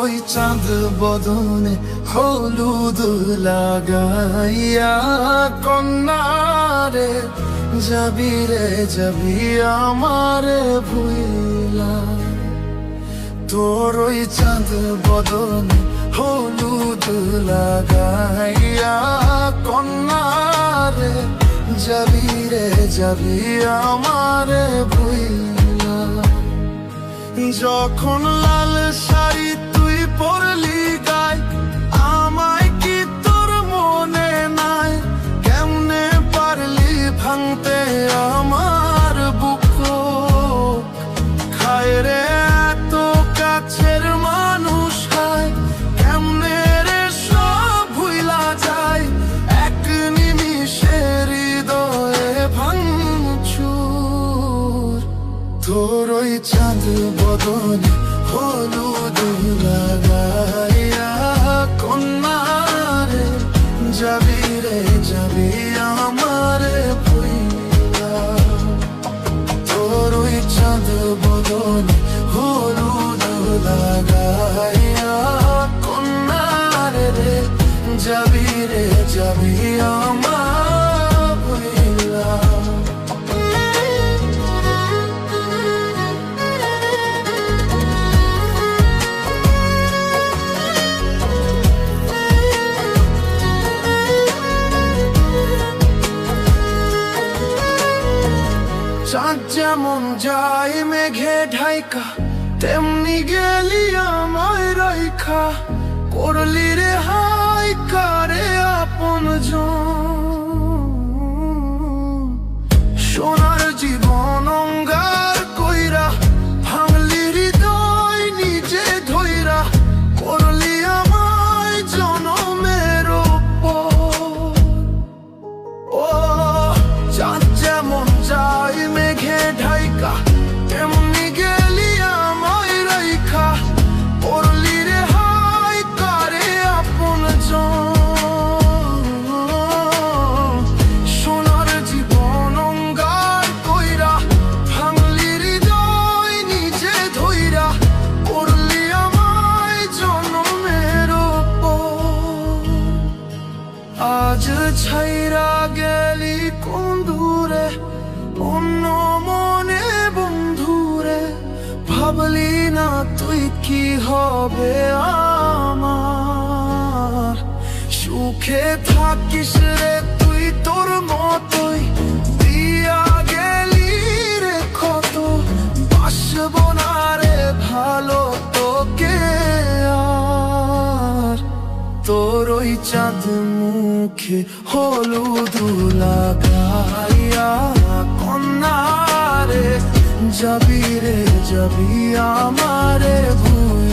ওই চাঁদ বদনে হলুদ লাগাইয়া কন্যারে যাবি রে যাবি আমারে ভুইলা। তোর ওই চাঁদ বদনে হলুদ লাগাইয়া কন্যারে যাবি রে যাবি আমারে ভুইলা। যখন লাল শাড়ি তুই পরলি গায় আমায় কি তোর মনে নাই? কেমনে পারলি ভাঙতে আমার বুক? খায় রে এত কাছের মানুষ হায়, কেমনে রে সব ভুইলা যায়? এক নিমিষের হৃদয়ে ভাঙচুর। তোর ওই চাঁদ বদনে হলুদ লাগাইয়া কন্যারে যাবি রে যাবি আমারে ভুইলা। তোর ওই চাঁদ বদনে হলুদ লাগাইয়া কন্যারে রে যাবি রে যাবি আমার ভুইলা। চাঁদ যেমন যায় মেঘে ঢাইকা, তেমনি গেলি আমায় রাইখা। করলি রে হাই কারে আপনজন, সোনার জীবন অঙ্গার কইরা ভাঙলি হৃদয় নিজে ধইরা। করলি আমায় জনমের উপর। ও চাঁদ যেমন যায় মেঘে ঢাইকা, তেমনি গেলি আমায় রাইখা। করলি রে হাই কারে আপনজন, সোনার জীবন অঙ্গার কইরা ভাঙলি হৃদয় নিজে ধইরা। করলি আমায় জনমের উপর। আজ ছাইরা গেলি কোন দূরে অন্য মনে বন্ধুরে। ভাবলি না তুই কি হবে আমার? সুখে থাকিস রে তুই তোর মতোই, দিয়া গেলি রে ক্ষত। বাসব না রে ভালো তোকে আর। তোর ওই চাঁদ মুখে হলুদ লাগাইয়া কন্যারে যাবি রে যাবি আমারে ভুইলা।